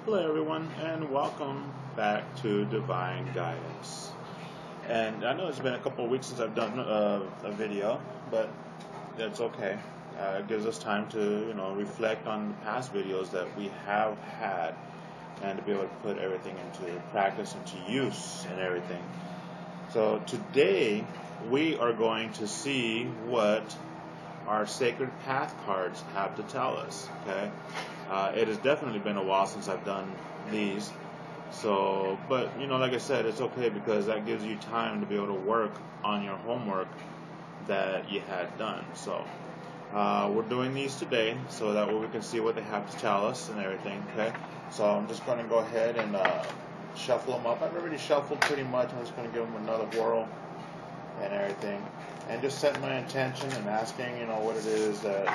Hello, everyone, and welcome back to Divine Guidance. And I know it's been a couple of weeks since I've done a video, but that's okay. It gives us time to, reflect on the past videos that we have had, and to be able to put everything into practice, into use, and everything. So today we are going to see what our sacred path cards have to tell us. Okay. It has definitely been a while since I've done these. So, but like I said, it's okay because that gives you time to be able to work on your homework that you had done. So, we're doing these today so that way we can see what they have to tell us and everything. Okay. So I'm just going to go ahead and shuffle them up. I've already shuffled pretty much. I'm just going to give them another whirl and everything, and just set my intention and asking, what it is that,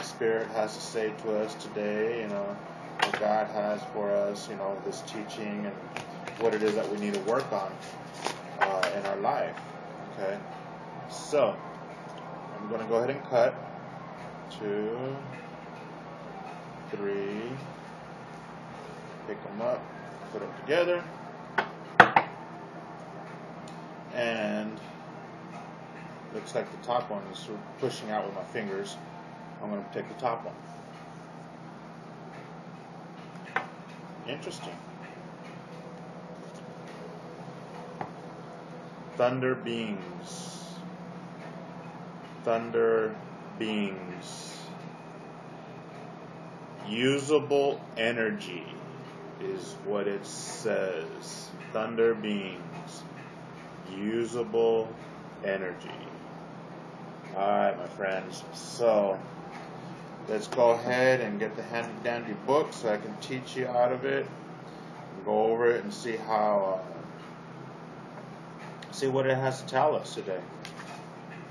Spirit has to say to us today, what God has for us, this teaching, and what it is that we need to work on in our life. Okay, so I'm going to go ahead and cut 2, 3, pick them up, put them together, and looks like the top one is sort of pushing out with my fingers. I'm going to take the top one. Interesting. Thunder beings. Thunder beings. Usable energy is what it says. Thunder beings. Usable energy. Alright, my friends, so let's go ahead and get the handy dandy book so I can teach you out of it and go over it and see how see what it has to tell us today.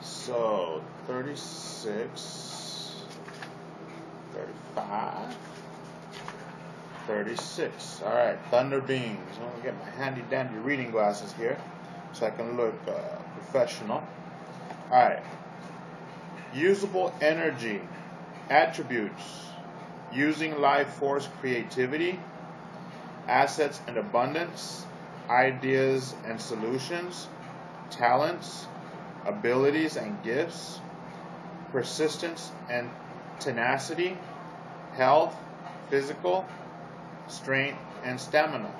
So 36, 35, 36. Alright, Thunder Beings. I'm going to get my handy dandy reading glasses here so I can look professional. Alright. Usable energy, attributes, using life force creativity, assets and abundance, ideas and solutions, talents, abilities and gifts, persistence and tenacity, health, physical, strength and stamina,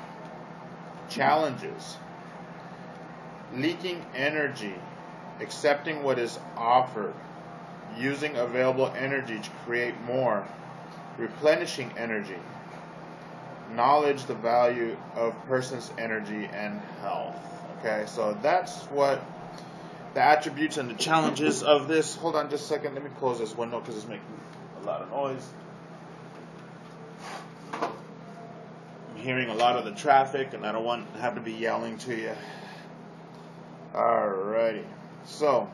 challenges, leaking energy, accepting what is offered, using available energy to create more, replenishing energy, knowledge the value of person's energy and health. Okay, so that's what the attributes and the challenges of this. Hold on just a second, let me close this window because it's making a lot of noise. I'm hearing a lot of the traffic and I don't want to have to be yelling to you. Alrighty, so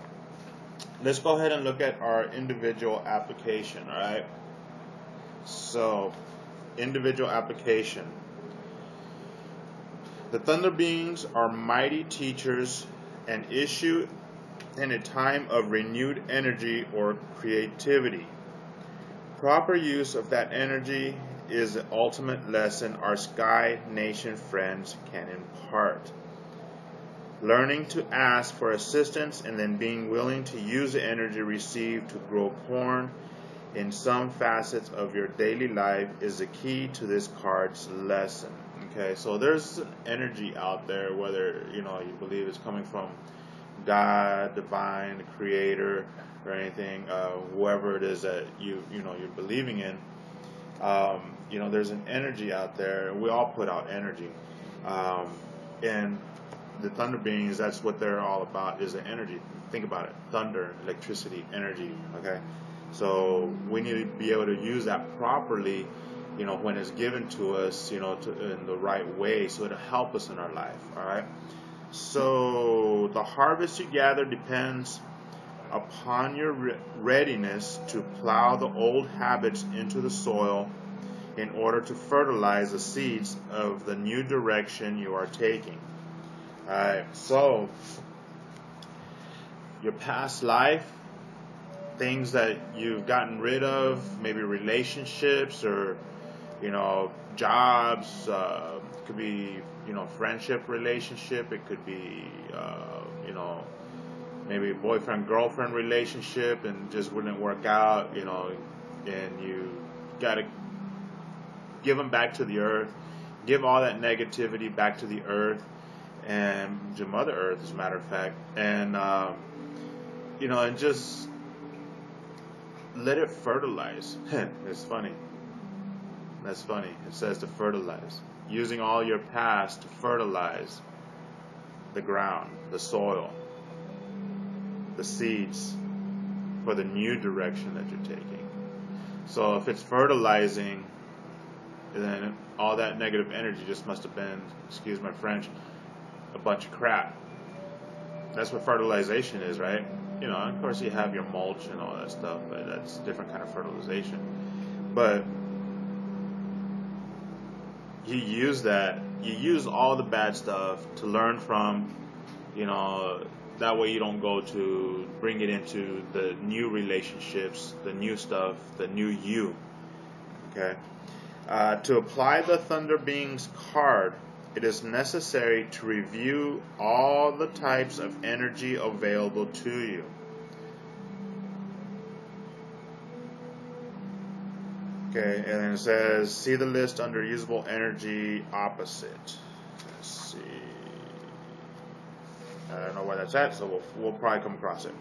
let's go ahead and look at our individual application, alright? So, individual application. The Thunder Beings are mighty teachers and issue in a time of renewed energy or creativity. Proper use of that energy is the ultimate lesson our Sky Nation friends can impart. Learning to ask for assistance and then being willing to use the energy received to grow corn in some facets of your daily life is the key to this card's lesson. Okay, so there's an energy out there, whether you believe it's coming from God, divine, the creator, or anything, whoever it is that you're believing in. There's an energy out there, and we all put out energy, and the Thunder Beings, that's what they're all about, is the energy. Think about it. Thunder, electricity, energy, okay? So we need to be able to use that properly, when it's given to us, in the right way, so it'll help us in our life, all right? So the harvest you gather depends upon your readiness to plow the old habits into the soil in order to fertilize the seeds of the new direction you are taking. Alright, so your past life, things that you've gotten rid of, maybe relationships or you know, jobs, it could be, you know, friendship relationship, it could be, you know, maybe boyfriend girlfriend relationship and just wouldn't work out, you know, and you gotta give them back to the earth, give all that negativity back to the earth and to Mother Earth, as a matter of fact, and you know, and just let it fertilize. It's funny. That's funny. It says to fertilize, using all your past to fertilize the ground, the soil, the seeds for the new direction that you're taking. So if it's fertilizing, then all that negative energy just must have been, excuse my French, a bunch of crap. That's what fertilization is, right? You know, of course you have your mulch and all that stuff, but that's a different kind of fertilization. But you use all the bad stuff to learn from, you know, that way you don't go to bring it into the new relationships, the new stuff, the new you. Okay? To apply the Thunder Beings card, it is necessary to review all the types of energy available to you. Okay, and then it says, see the list under usable energy opposite. Let's see. I don't know where that's at, so we'll probably come across it.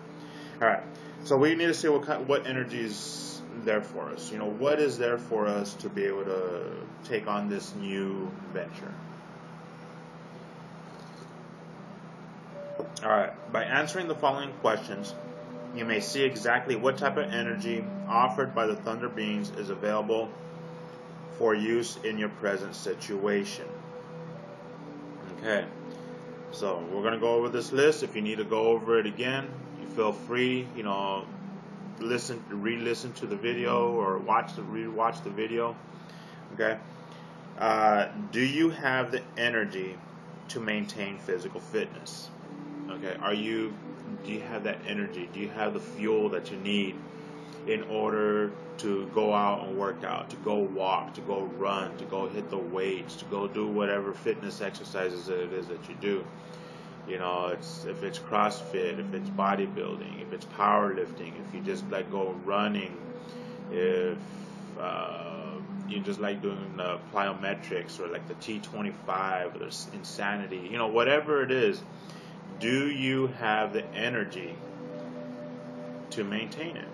All right, so we need to see what energy is there for us. You know, what is there for us to be able to take on this new venture. All right, by answering the following questions, you may see exactly what type of energy offered by the Thunder Beings is available for use in your present situation. Okay, so we're going to go over this list. If you need to go over it again, you feel free, you know, re-listen to the video or rewatch the video. Okay, do you have the energy to maintain physical fitness? Okay, do you have that energy? Do you have the fuel that you need in order to go out and work out, to go walk, to go run, to go hit the weights, to go do whatever fitness exercises that it is that you do? You know, if it's CrossFit, if it's bodybuilding, if it's powerlifting, if you just like go running, if you just like doing the plyometrics or like the T25 or the Insanity, you know, whatever it is. Do you have the energy to maintain it?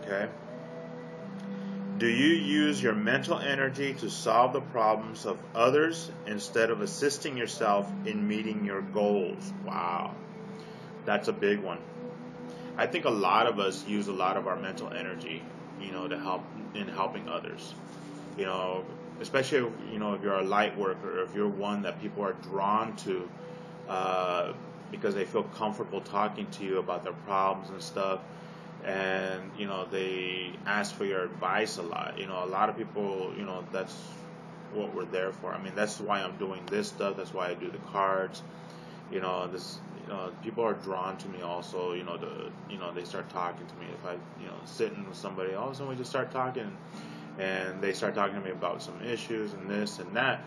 Okay. Do you use your mental energy to solve the problems of others instead of assisting yourself in meeting your goals? Wow. That's a big one. I think a lot of us use a lot of our mental energy, you know, to help in helping others. You know, especially, you know, if you're a light worker, or if you're one that people are drawn to, because they feel comfortable talking to you about their problems and stuff, and you know, they ask for your advice a lot. You know, a lot of people, you know, that's what we're there for. I mean, that's why I'm doing this stuff. That's why I do the cards. You know, people are drawn to me also. You know, they start talking to me if I, you know, sitting with somebody. All of a sudden we just start talking, and they start talking to me about some issues and this and that.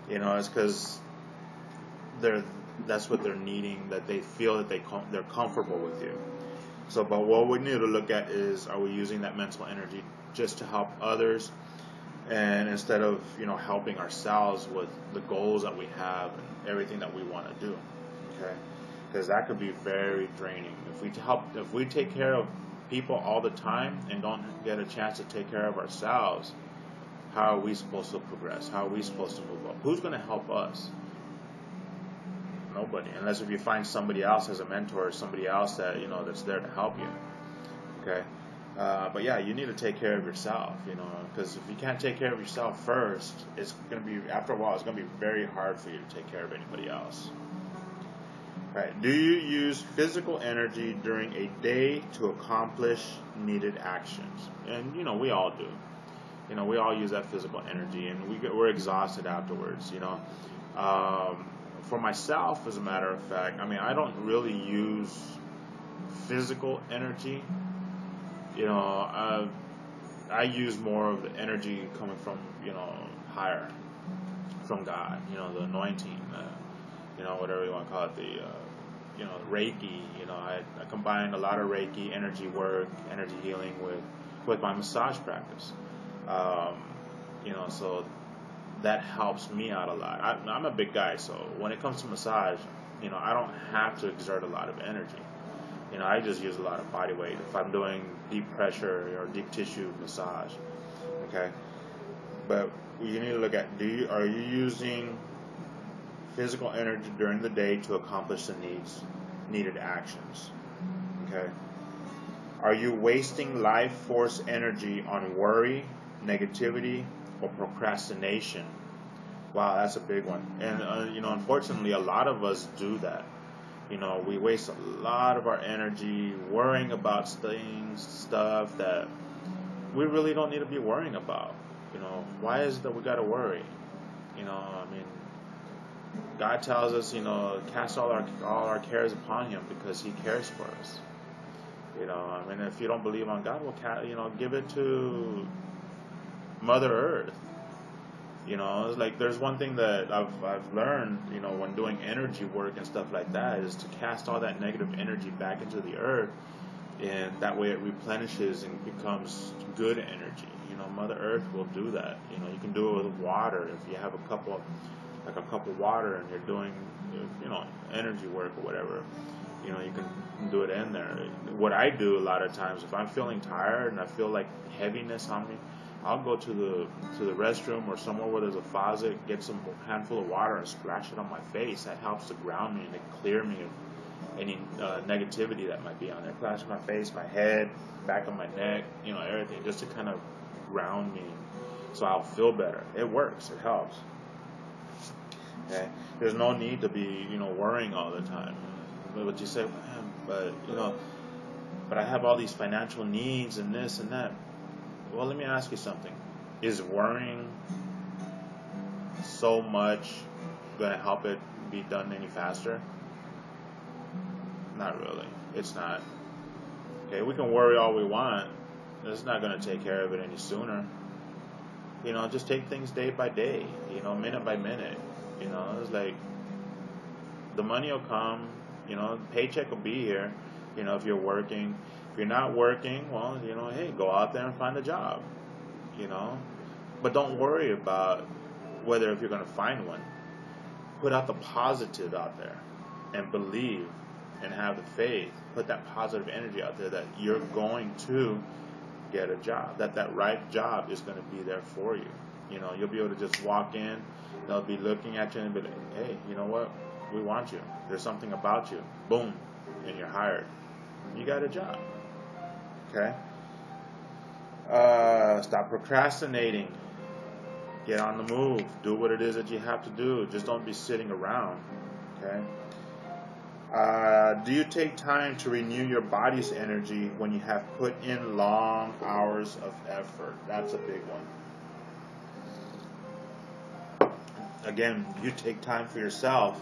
You know, it's because that's what they're needing, that they feel that they're comfortable with you. So, but what we need to look at is, are we using that mental energy just to help others, and instead of, you know, helping ourselves with the goals that we have and everything that we want to do? Okay, because that could be very draining. If we take care of people all the time and don't get a chance to take care of ourselves, how are we supposed to progress? How are we supposed to move up? Who's going to help us? Nobody, unless if you find somebody else as a mentor, or somebody else that, you know, that's there to help you. Okay, but yeah, you need to take care of yourself, you know, because if you can't take care of yourself first, it's going to be, after a while, it's going to be very hard for you to take care of anybody else. All right, do you use physical energy during a day to accomplish needed actions? And you know, we all do. You know, we all use that physical energy, and we're exhausted afterwards. You know. For myself, as a matter of fact, I mean, I don't really use physical energy. You know, I use more of the energy coming from, higher, from God, the anointing, whatever you want to call it, Reiki. I combine a lot of Reiki, energy work, energy healing with my massage practice. So that helps me out a lot. I'm a big guy, so when it comes to massage, I don't have to exert a lot of energy. I just use a lot of body weight if I'm doing deep pressure or deep tissue massage. Okay, but you need to look at, are you using physical energy during the day to accomplish the needed actions? Okay, are you wasting life force energy on worry, negativity, or procrastination? Wow, that's a big one. And unfortunately, a lot of us do that. We waste a lot of our energy worrying about stuff that we really don't need to be worrying about. Why is it that we got to worry? God tells us, cast all our cares upon Him because He cares for us. If you don't believe on God, well, give it to Mother Earth. It's like there's one thing that I've learned, when doing energy work and stuff like that, is to cast all that negative energy back into the earth, and that way it replenishes and becomes good energy. Mother Earth will do that. You can do it with water. If you have a cup of water and you're doing, energy work or whatever, you can do it in there. What I do a lot of times, if I'm feeling tired and I feel like heaviness on me, I'll go to the restroom or somewhere where there's a faucet, get some handful of water and splash it on my face. That helps to ground me and to clear me of any negativity that might be on there. Splash on my face, my head, back of my neck, everything, just to kind of ground me so I'll feel better. It works. It helps. Okay? There's no need to be, worrying all the time. But you say, man, but I have all these financial needs and this and that. Well, let me ask you something. Is worrying so much going to help it be done any faster? Not really. It's not. Okay, we can worry all we want. It's not going to take care of it any sooner. Just take things day by day, minute by minute. It's like the money will come, paycheck will be here, if you're working. If you're not working, well, hey, go out there and find a job, But don't worry about whether if you're going to find one. Put out the positive out there and believe and have the faith. Put that positive energy out there that you're going to get a job, that right job is going to be there for you. You'll be able to just walk in, they'll be looking at you and be like, hey, you know what? We want you. There's something about you. Boom. And you're hired. You got a job. Okay? Stop procrastinating. Get on the move. Do what it is that you have to do. Just don't be sitting around. Okay? Do you take time to renew your body's energy when you have put in long hours of effort? That's a big one. Again, you take time for yourself.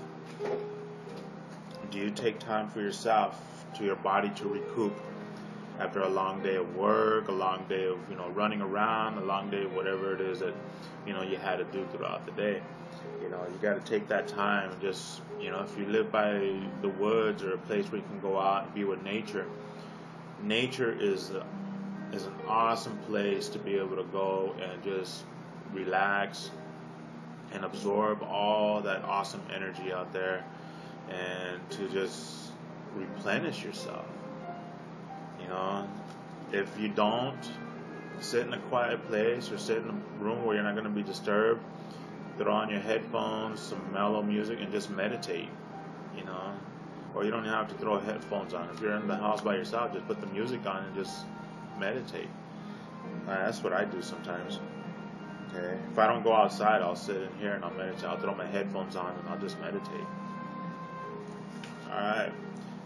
Do you take time for yourself, to your body to recoup after a long day of work, a long day of running around, a long day of whatever it is that you had to do throughout the day? You got to take that time. Just if you live by the woods or a place where you can go out and be with nature, nature is an awesome place to be able to go and just relax and absorb all that awesome energy out there, and to just replenish yourself. If you don't sit in a quiet place or sit in a room where you're not going to be disturbed, throw on your headphones, some mellow music, and just meditate. Or you don't have to throw headphones on. If you're in the house by yourself, just put the music on and just meditate. That's what I do sometimes. Okay. If I don't go outside, I'll sit in here and I'll meditate. I'll throw my headphones on and I'll just meditate. Alright.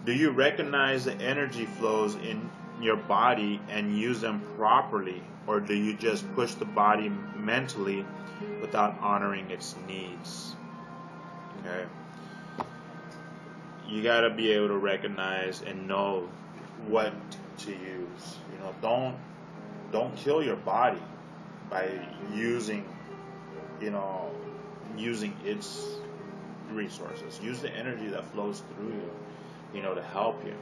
Do you recognize the energy flows in your body and use them properly? Or do you just push the body mentally without honoring its needs? Okay. You got to be able to recognize and know what to use. Don't don't kill your body by using, using its resources. Use the energy that flows through you, to help you.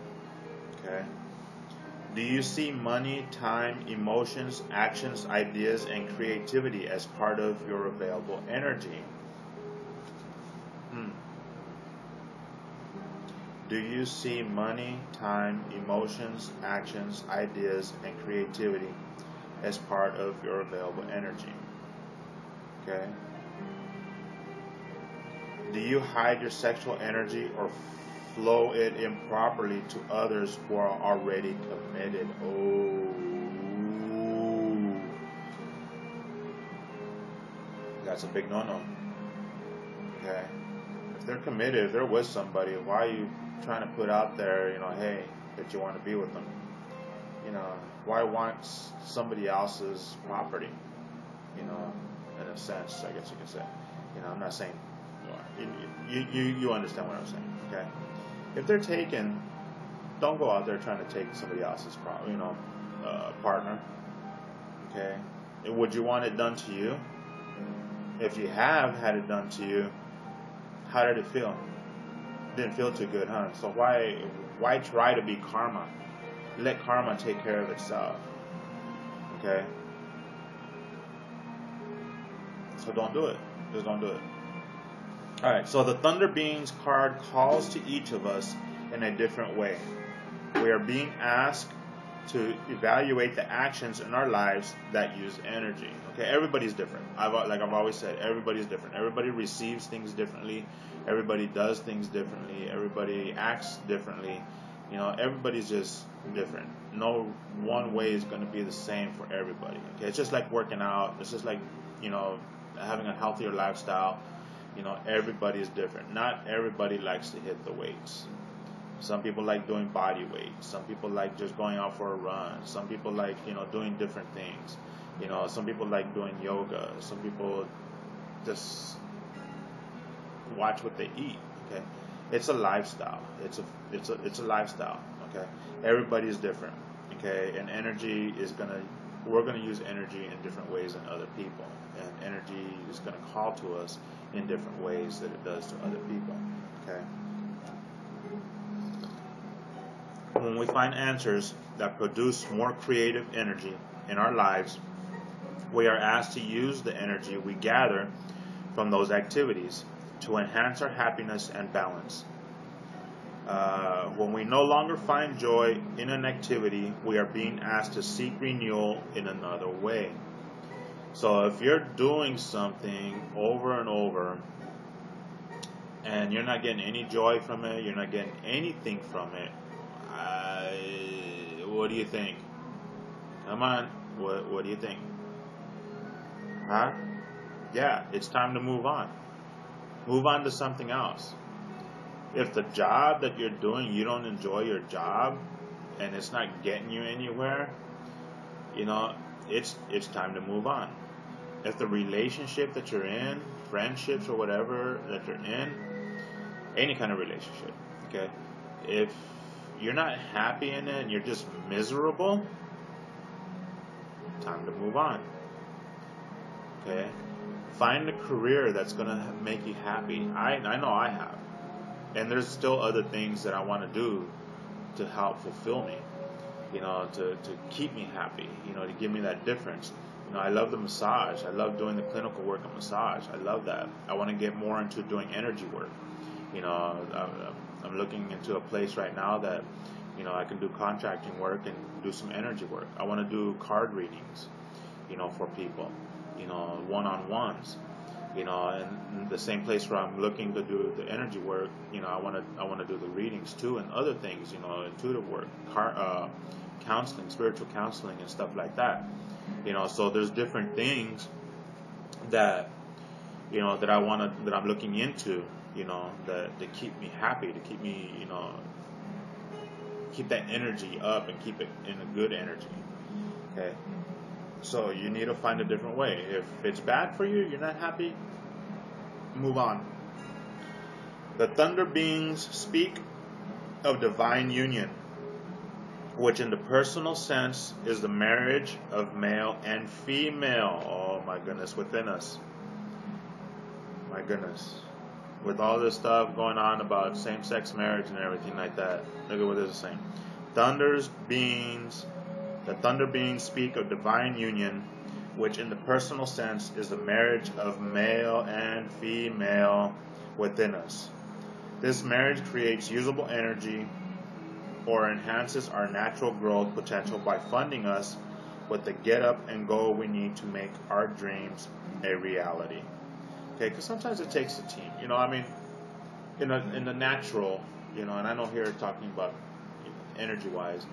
Okay? Do you see money, time, emotions, actions, ideas, and creativity as part of your available energy? Do you see money, time, emotions, actions, ideas, and creativity as part of your available energy? Okay? Do you hide your sexual energy or flow it improperly to others who are already committed? Oh. That's a big no-no. Okay? If they're committed, if they're with somebody, why are you trying to put out there, hey, that you want to be with them? Why want somebody else's property? In a sense, I guess you can say. I'm not saying you understand what I'm saying, okay? If they're taken, don't go out there trying to take somebody else's partner, okay? And would you want it done to you? If you have had it done to you, how did it feel? Didn't feel too good, huh? So why try to be karma? Let karma take care of itself, okay? So don't do it. Just don't do it. Alright, so the Thunder Beings card calls to each of us in a different way. We are being asked to evaluate the actions in our lives that use energy. Okay, everybody's different. I've always said, everybody's different. Everybody receives things differently. Everybody does things differently. Everybody acts differently. Everybody's just different. No one way is going to be the same for everybody. Okay, it's just like working out. It's just like, having a healthier lifestyle. Everybody is different. Not everybody likes to hit the weights. Some people like doing body weight. Some people like just going out for a run. Some people like, doing different things. Some people like doing yoga. Some people just watch what they eat. Okay, it's a lifestyle. It's a lifestyle. Okay, everybody is different. Okay, and we're gonna use energy in different ways than other people, and energy is gonna call to us in different ways that it does to other people. Okay. When we find answers that produce more creative energy in our lives, we are asked to use the energy we gather from those activities to enhance our happiness and balance. When we no longer find joy in an activity, we are being asked to seek renewal in another way. So if you're doing something over and over and you're not getting any joy from it, you're not getting anything from it, what do you think? Come on, what do you think? Huh? Yeah, it's time to move on. Move on to something else. If the job that you're doing, you don't enjoy your job and it's not getting you anywhere, it's time to move on. If the relationship that you're in, friendships or whatever that you're in, any kind of relationship, okay, if you're not happy in it and you're just miserable, time to move on. Okay, find a career that's gonna make you happy. I know I have, and there's still other things that I want to do to help fulfill me, to keep me happy, to give me that difference. I love the massage. I love doing the clinical work of massage. I love that. I want to get more into doing energy work. I'm looking into a place right now that, I can do contracting work and do some energy work. I want to do card readings, for people, one-on-ones, and the same place where I'm looking to do the energy work, I want to do the readings too, and other things, intuitive work, counseling, spiritual counseling, and stuff like that. So there's different things that, that I'm looking into, that keep me happy, to keep me, keep that energy up and keep it in a good energy. Okay. So you need to find a different way. If it's bad for you, you're not happy, move on. The Thunder Beings speak of divine union. which in the personal sense is the marriage of male and female. Oh my goodness, within us. My goodness. With all this stuff going on about same-sex marriage and everything like that, look at what this is saying. The thunder beings speak of divine union, which in the personal sense is the marriage of male and female within us. This marriage creates usable energy or enhances our natural growth potential by funding us with the get up and go we need to make our dreams a reality. Okay, because sometimes it takes a team. You know, I mean, in the natural, you know, and I know here talking about energy-wise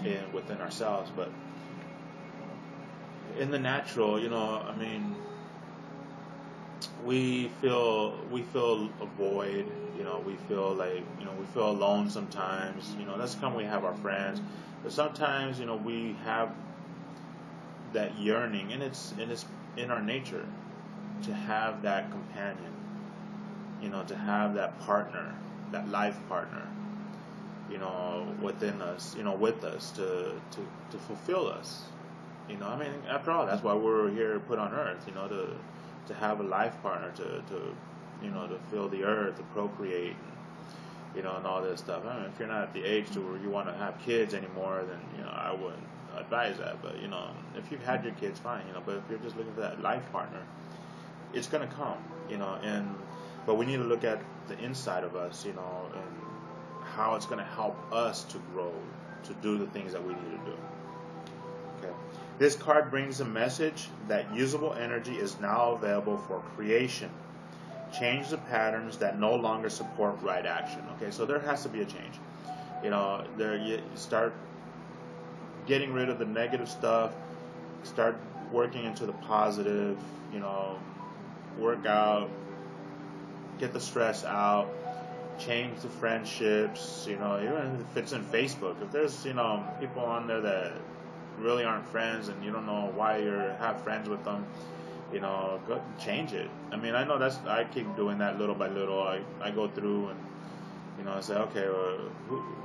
and within ourselves, but in the natural, you know, I mean, we feel a void, you know, we feel like, you know, we feel alone sometimes, you know, that's when we have our friends, but sometimes, you know, we have that yearning, and it's in our nature to have that companion, you know, to have that partner, that life partner, you know, within us, you know, with us to fulfill us, you know, I mean, after all, that's why we're here put on earth, you know, to have a life partner, to you know, to fill the earth, to procreate, you know, and all this stuff. I mean, if you're not at the age to where you want to have kids anymore, then, you know, I wouldn't advise that. But, you know, if you've had your kids, fine, you know, but if you're just looking for that life partner, it's going to come, you know, but we need to look at the inside of us, you know, and how it's going to help us to grow, to do the things that we need to do. Okay. This card brings a message that usable energy is now available for creation. Change the patterns that no longer support right action. Okay, so there has to be a change. You know, you start getting rid of the negative stuff, start working into the positive, you know, work out, get the stress out, change the friendships, you know, even if it's in Facebook. If there's, you know, people on there that really aren't friends and you don't know why you have friends with them, you know, go change it. I mean, I know I keep doing that little by little. I go through and, you know, I say, okay, well,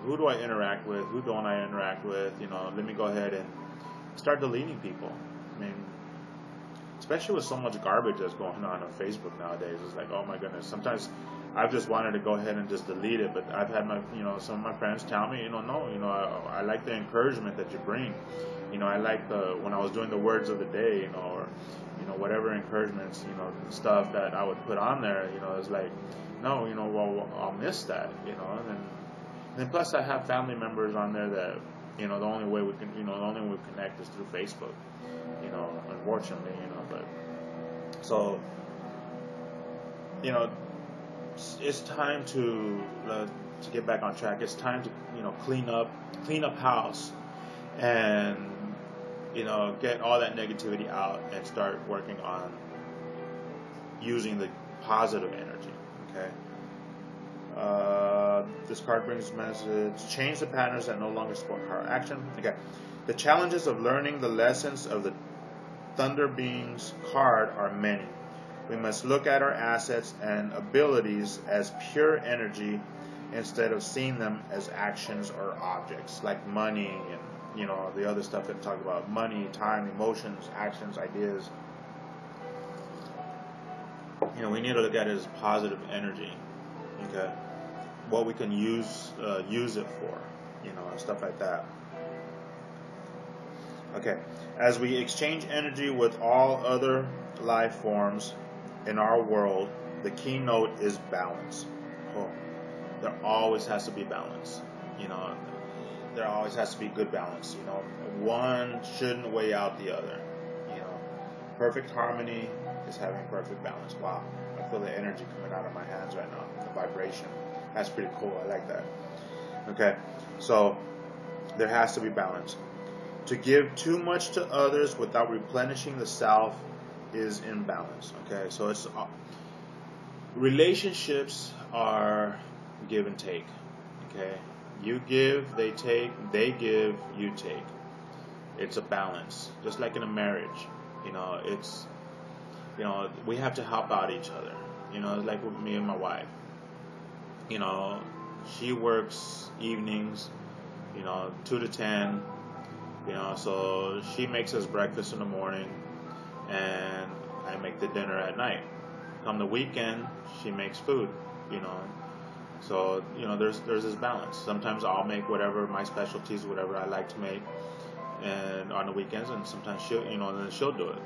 who do I interact with? Who don't I interact with? You know, let me go ahead and start deleting people. I mean, especially with so much garbage that's going on Facebook nowadays. It's like, oh my goodness. Sometimes I've just wanted to go ahead and just delete it, but I've had some of my friends tell me, no, I like the encouragement that you bring. You know, I like when I was doing the words of the day, or, whatever encouragements, stuff that I would put on there, it's like, no, well, I'll miss that, and then plus I have family members on there that, the only way we connect is through Facebook, unfortunately, but so, it's time to get back on track. It's time to, clean up house and, get all that negativity out and start working on using the positive energy, okay? This card brings a message: change the patterns that no longer support our action. Okay. The challenges of learning the lessons of the Thunder Beings card are many. We must look at our assets and abilities as pure energy instead of seeing them as actions or objects like money and the other stuff that talk about money, time, emotions, actions, ideas. We need to look at it as positive energy. Okay, what we can use it for, and stuff like that. Okay, as we exchange energy with all other life forms in our world, the keynote is balance. Oh, there always has to be balance. There always has to be good balance. One shouldn't weigh out the other. Perfect harmony is having perfect balance. Wow, I feel the energy coming out of my hands right now. The vibration. That's pretty cool. I like that. Okay, so there has to be balance. To give too much to others without replenishing the self is imbalance. Okay, so it's relationships are give and take. Okay, you give, they take, they give, you take. It's a balance, just like in a marriage. It's we have to help out each other. Like with me and my wife. She works evenings, 2 to 10. So she makes us breakfast in the morning, and I make the dinner at night. On the weekend, she makes food. So there's this balance. Sometimes I'll make whatever my specialties, whatever I like to make, and on the weekends, and sometimes she'll do it,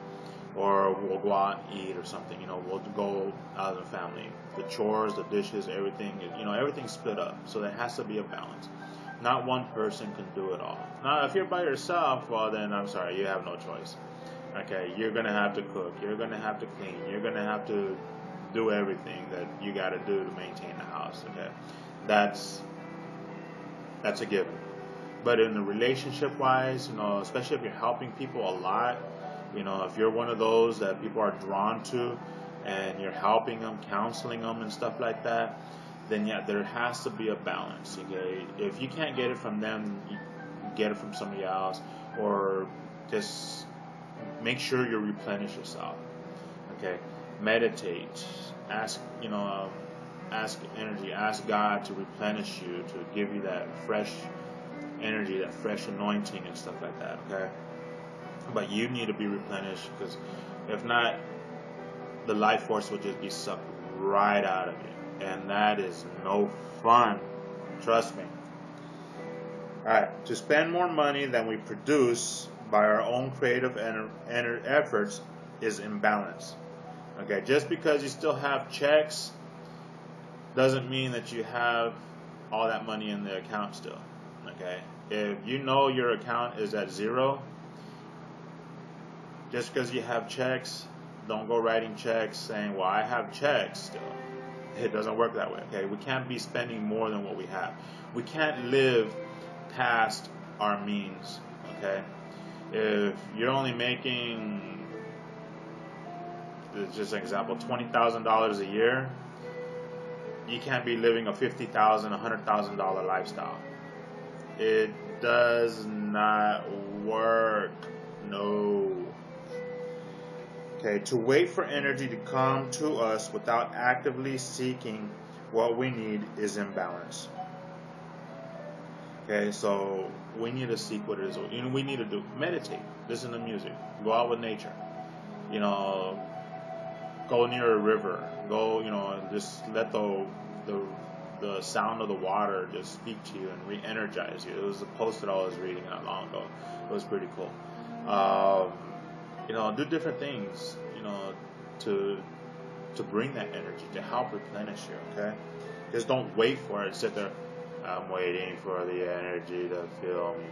or we'll go out and eat or something. We'll go out as a family. The chores, the dishes, everything, everything's split up. So there has to be a balance. Not one person can do it all. Now, if you're by yourself, well, then I'm sorry, you have no choice. Okay, you're gonna have to cook. You're gonna have to clean. You're gonna have to do everything that you got to do to maintain the house. Okay, that's a given. But in the relationship wise, especially if you're helping people a lot, if you're one of those that people are drawn to, and you're helping them, counseling them, and stuff like that, then yeah, there has to be a balance. Okay, if you can't get it from them, you get it from somebody else, or just make sure you replenish yourself. Okay, meditate, ask energy, ask God to replenish you, to give you that fresh energy, that fresh anointing and stuff like that. Okay, but you need to be replenished, because if not, the life force will just be sucked right out of you, and that is no fun. Trust me. Alright, to spend more money than we produce by our own creative efforts is imbalance. Okay, just because you still have checks doesn't mean that you have all that money in the account still. Okay, if you know your account is at zero, just because you have checks, don't go writing checks saying, well, I have checks still. It doesn't work that way. Okay, we can't be spending more than what we have. We can't live past our means. Okay, if you're only making, just an example, $20,000 a year, you can't be living a $50,000, $100,000 lifestyle. It does not work. No. Okay, to wait for energy to come to us without actively seeking what we need is imbalance. Okay, so we need to seek what it is. We need to do meditate, listen to music, go out with nature. Go near a river. Go, just let the sound of the water just speak to you and re-energize you. It was a post that I was reading not long ago. It was pretty cool. Do different things, to bring that energy, to help replenish you. Okay, just don't wait for it. Sit there. I'm waiting for the energy to fill me.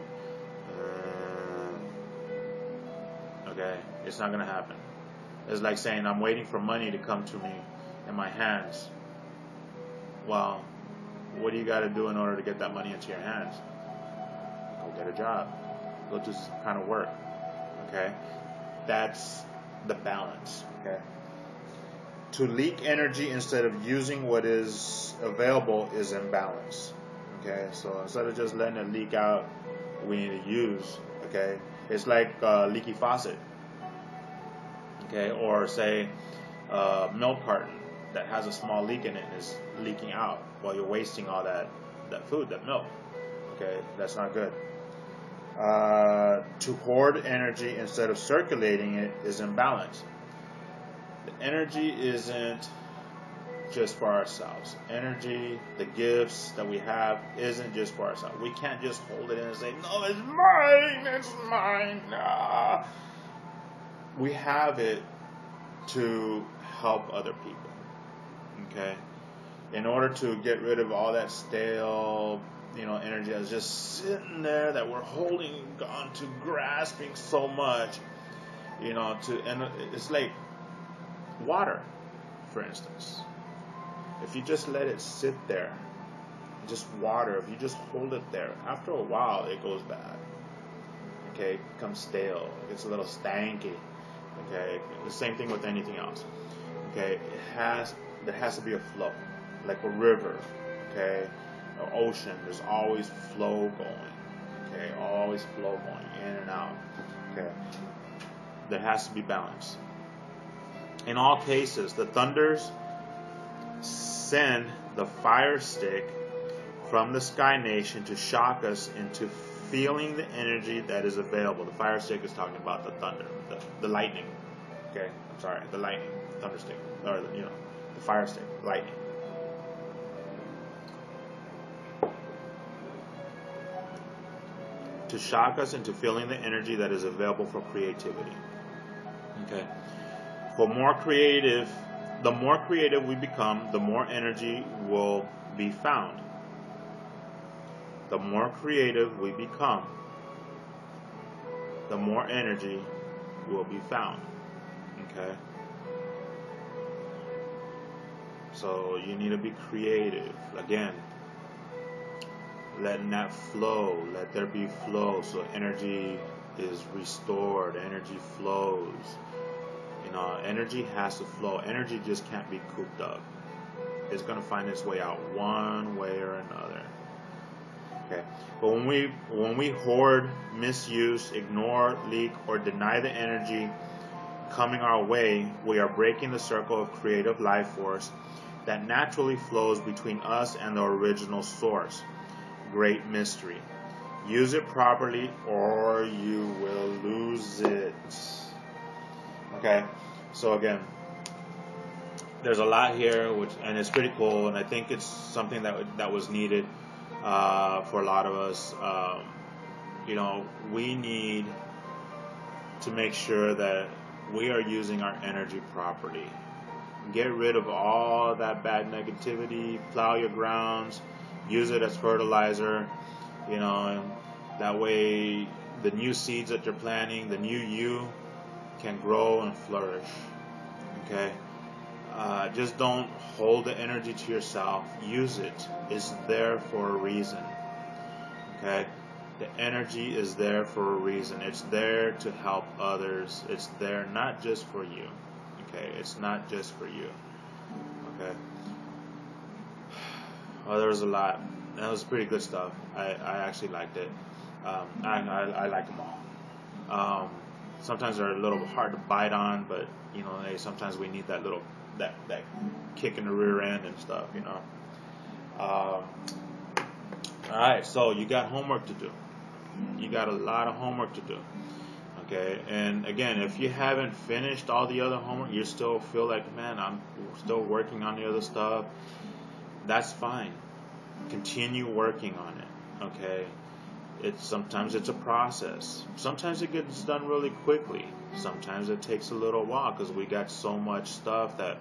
Okay, it's not gonna happen. It's like saying I'm waiting for money to come to me in my hands. Well, what do you got to do in order to get that money into your hands? Go get a job. Go do some kind of work. Okay, that's the balance. Okay. To leak energy instead of using what is available is imbalance. Okay, so instead of just letting it leak out, we need to use. Okay, it's like a leaky faucet. Okay, or say a milk carton that has a small leak in it and is leaking out while you're wasting all that food, that milk. Okay, that's not good. To hoard energy instead of circulating it is imbalance. The energy isn't just for ourselves. Energy, the gifts that we have, isn't just for ourselves. We can't just hold it in and say, no, it's mine, it's mine. Nah. We have it to help other people. Okay? In order to get rid of all that stale, energy that's just sitting there that we're holding on to, grasping so much, and it's like water, for instance. If you just let it sit there, just water, if you just hold it there, after a while it goes bad. Okay, it becomes stale, it gets a little stanky. Okay, the same thing with anything else. Okay, there has to be a flow, like a river. Okay, an ocean. There's always flow going. Okay, always flow going in and out. Okay, there has to be balance. In all cases, the thunders send the fire stick from the Sky Nation to shock us into feeling the energy that is available. The fire stick is talking about the thunder, the lightning. Okay, I'm sorry, the lightning, thunder stick, or the fire stick, lightning. To shock us into feeling the energy that is available for creativity. Okay. The more creative we become, the more energy will be found. The more creative we become, the more energy will be found. Okay? So you need to be creative. Again, letting that flow, let there be flow, so energy is restored, energy flows. Energy has to flow. Energy just can't be cooped up. It's going to find its way out one way or another. Okay. But when we hoard, misuse, ignore, leak, or deny the energy coming our way, we are breaking the circle of creative life force that naturally flows between us and the original source. Great mystery. Use it properly or you will lose it. Okay, so again, there's a lot here, and it's pretty cool, and I think it's something that was needed for a lot of us. We need to make sure that we are using our energy properly. Get rid of all that bad negativity, plow your grounds, use it as fertilizer, and that way the new seeds that you're planting, the new you, can grow and flourish. Okay? Just don't hold the energy to yourself. Use it. It's there for a reason. Okay? The energy is there for a reason. It's there to help others. It's there not just for you. Okay? It's not just for you. Okay? Well, there was a lot. That was pretty good stuff. I actually liked it. I like them all. Sometimes they're a little hard to bite on, but sometimes we need that little that kick in the rear end and stuff. All right, so you got homework to do. You got a lot of homework to do. Okay, and again, if you haven't finished all the other homework, you still feel like, man, I'm still working on the other stuff. That's fine. Continue working on it. Okay. Sometimes it's a process. Sometimes it gets done really quickly. Sometimes it takes a little while because we got so much stuff that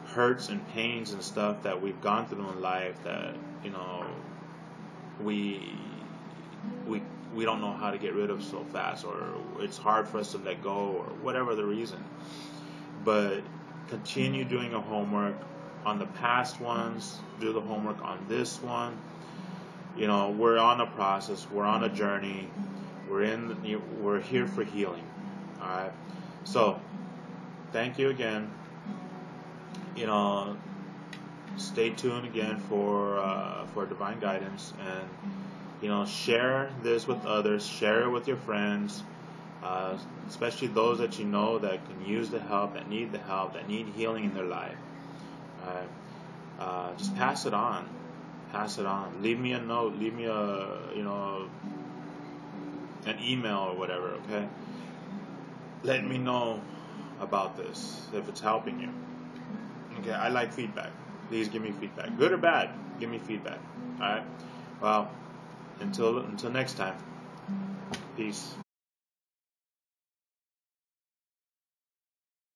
hurts and pains and stuff that we've gone through in life that we don't know how to get rid of so fast, or it's hard for us to let go, or whatever the reason. But continue doing your homework on the past ones. Do the homework on this one. We're on a process. We're on a journey. We're here for healing. All right. So, thank you again. Stay tuned again for divine guidance, and share this with others. Share it with your friends, especially those that you know that can use the help, that need healing in their life. All right. Just pass it on. Pass it on. Leave me a note. Leave me an email or whatever. Okay. Let me know about this if it's helping you. Okay. I like feedback. Please give me feedback, good or bad. Give me feedback. All right. Well, until next time. Peace.